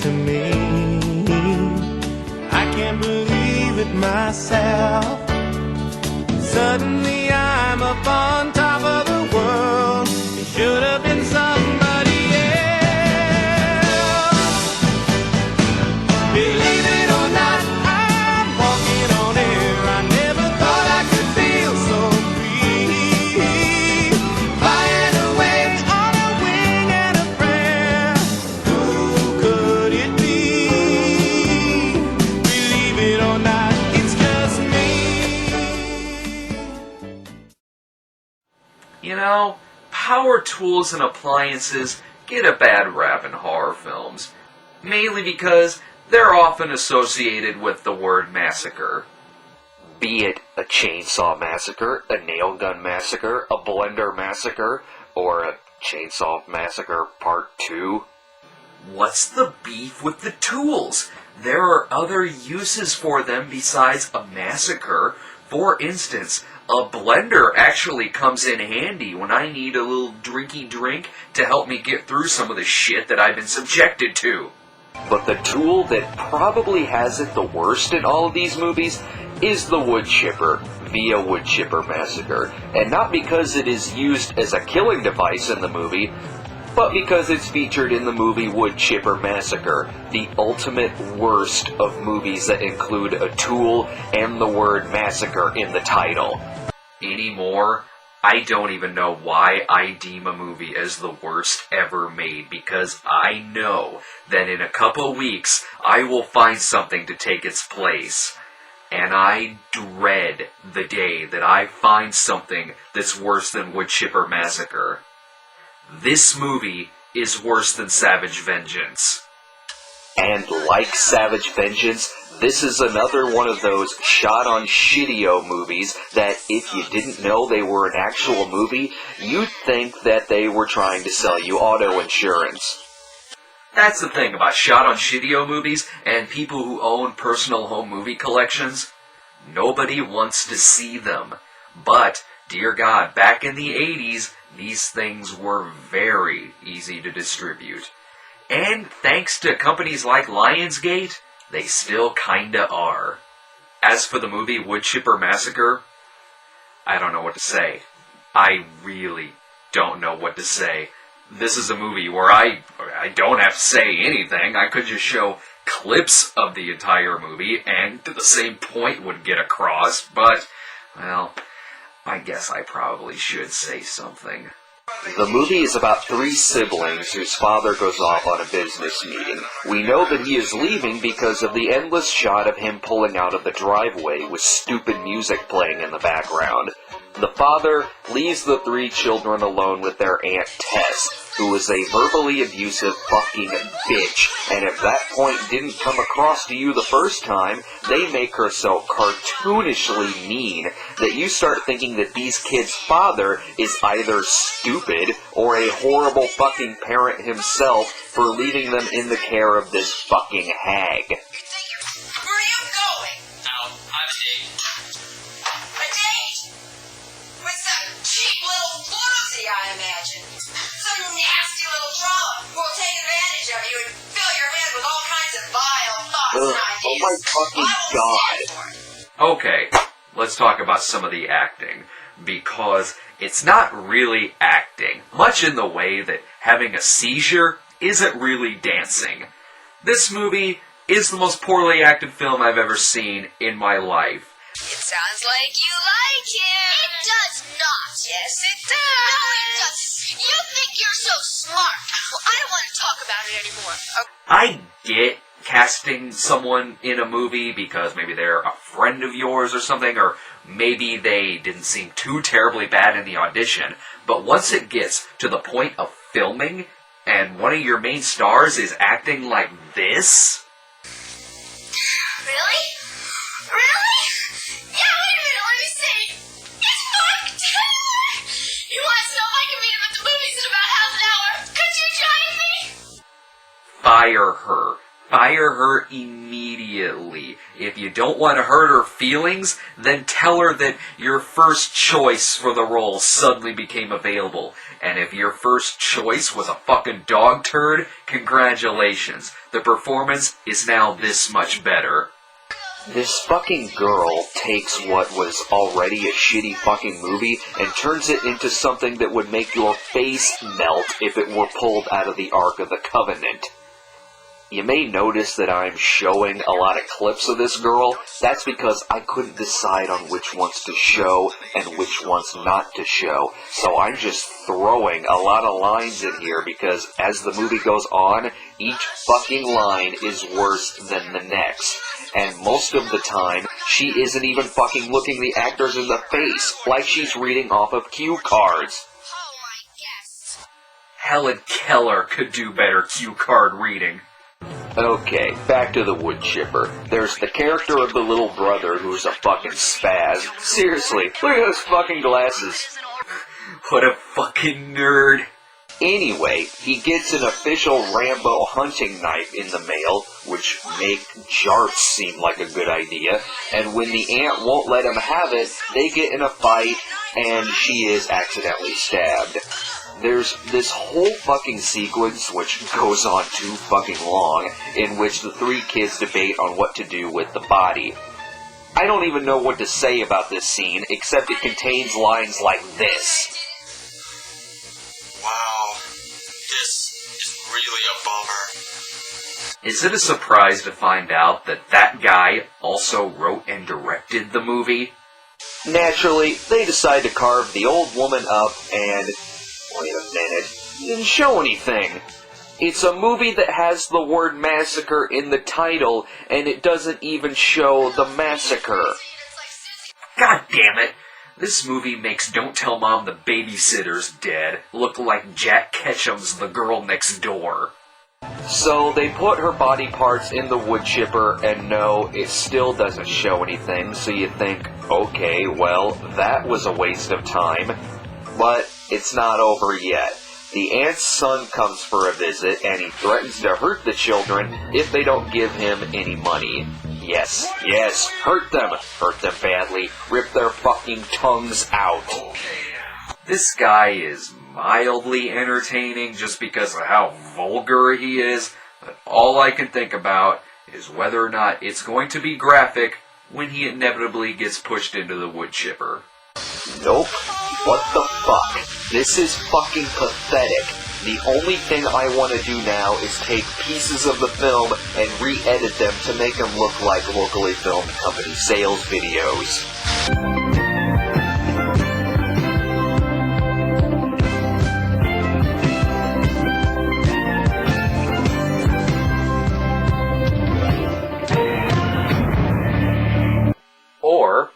to me. I can't believe it myself. Suddenly I'm up on top of the world. It should have been somebody else. Believe it or not, I'm walking on air. I never thought I could feel so free. Flying away on a wing and a prayer. Who could it be? Believe it or not, it's just me. You know, power tools and appliances get a bad rap in horror films, mainly because they're often associated with the word massacre. Be it a chainsaw massacre, a nail gun massacre, a blender massacre, or a chainsaw massacre part 2. What's the beef with the tools? There are other uses for them besides a massacre. For instance, a blender actually comes in handy when I need a little drinky drink to help me get through some of the shit that I've been subjected to. But the tool that probably has it the worst in all of these movies is the Woodchipper via Woodchipper Massacre. And not because it is used as a killing device in the movie, but because it's featured in the movie Woodchipper Massacre, the ultimate worst of movies that include a tool and the word massacre in the title. Anymore, I don't even know why I deem a movie as the worst ever made, because I know that in a couple weeks I will find something to take its place. And I dread the day that I find something that's worse than Woodchipper Massacre. This movie is worse than Savage Vengeance. And like Savage Vengeance, this is another one of those shot-on-shitio movies that if you didn't know they were an actual movie, you'd think that they were trying to sell you auto insurance. That's the thing about shot-on-shitio movies and people who own personal home movie collections. Nobody wants to see them. But, dear God, back in the 80s, these things were very easy to distribute. And thanks to companies like Lionsgate, they still kinda are. As for the movie Woodchipper Massacre, I don't know what to say. I really don't know what to say. This is a movie where I don't have to say anything. I could just show clips of the entire movie and the same point would get across, but, well, I guess I probably should say something. The movie is about 3 siblings whose father goes off on a business meeting. We know that he is leaving because of the endless shot of him pulling out of the driveway with stupid music playing in the background. The father leaves the 3 children alone with their Aunt Tess, who is a verbally abusive fucking bitch, and if that point didn't come across to you the first time, they make her so cartoonishly mean that you start thinking that these kids' father is either stupid or a horrible fucking parent himself for leaving them in the care of this fucking hag. Where are you going? Out. I'm a date. A date? With some cheap little floozy, I imagine. Some nasty little troll who will take advantage of you and fill your head with all kinds of vile thoughts and ideas. Oh my fucking God. Okay, let's talk about some of the acting, because it's not really acting, much in the way that having a seizure isn't really dancing. This movie is the most poorly acted film I've ever seen in my life. It sounds like you like him. It does not. Yes, it does. No, it doesn't. You think you're so smart. Well, I don't want to talk about it anymore. I get casting someone in a movie because maybe they're a friend of yours or something, or maybe they didn't seem too terribly bad in the audition, but once it gets to the point of filming, and one of your main stars is acting like this? Really? Really? Yeah, wait a minute, let me see. It's Mark Taylor! He wants to know if I can meet him at the movies in about half an hour. Could you join me? Fire her. Fire her immediately. If you don't want to hurt her feelings, then tell her that your first choice for the role suddenly became available. And if your first choice was a fucking dog turd, congratulations. The performance is now this much better. This fucking girl takes what was already a shitty fucking movie and turns it into something that would make your face melt if it were pulled out of the Ark of the Covenant. You may notice that I'm showing a lot of clips of this girl. That's because I couldn't decide on which ones to show and which ones not to show. So I'm just throwing a lot of lines in here because as the movie goes on, each fucking line is worse than the next. And most of the time, she isn't even fucking looking the actors in the face, like she's reading off of cue cards. Oh, my guess. Helen Keller could do better cue card reading. Okay, back to the Woodchipper. There's the character of the little brother who's a fucking spaz. Seriously, look at those fucking glasses. What a fucking nerd. Anyway, he gets an official Rambo hunting knife in the mail, which make jarts seem like a good idea, and when the aunt won't let him have it, they get in a fight, and she is accidentally stabbed. There's this whole fucking sequence, which goes on too fucking long, in which the three kids debate on what to do with the body. I don't even know what to say about this scene, except it contains lines like this. Wow, this is really a bummer. Is it a surprise to find out that that guy also wrote and directed the movie? Naturally, they decide to carve the old woman up and... wait a minute, didn't show anything. It's a movie that has the word massacre in the title, and it doesn't even show the massacre. God damn it! This movie makes Don't Tell Mom the Babysitter's Dead look like Jack Ketchum's The Girl Next Door. So they put her body parts in the woodchipper, and no, it still doesn't show anything, so you think, okay, well, that was a waste of time. But it's not over yet. The aunt's son comes for a visit, and he threatens to hurt the children if they don't give him any money. Yes, hurt them badly, rip their fucking tongues out. This guy is mildly entertaining just because of how vulgar he is, but all I can think about is whether or not it's going to be graphic when he inevitably gets pushed into the woodchipper. Nope. What the fuck? This is fucking pathetic. The only thing I want to do now is take pieces of the film and re-edit them to make them look like locally filmed company sales videos. Or...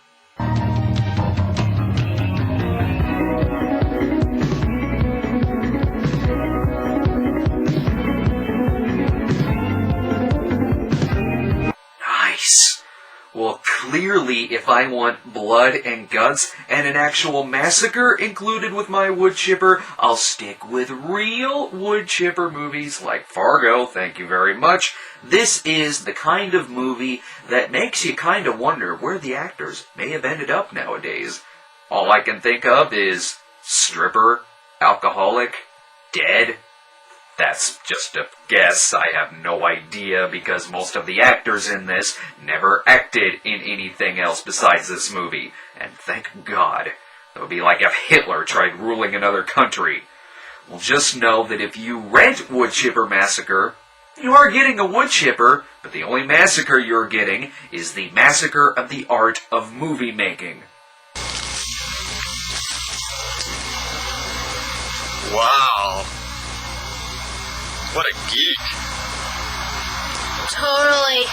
well, clearly, if I want blood and guts and an actual massacre included with my woodchipper, I'll stick with real woodchipper movies like Fargo, thank you very much. This is the kind of movie that makes you kind of wonder where the actors may have ended up nowadays. All I can think of is stripper, alcoholic, dead. That's just a guess. I have no idea because most of the actors in this never acted in anything else besides this movie. And thank God. That would be like if Hitler tried ruling another country. Well, just know that if you rent Woodchipper Massacre, you are getting a woodchipper, but the only massacre you're getting is the massacre of the art of movie making. Wow. What a geek. Totally.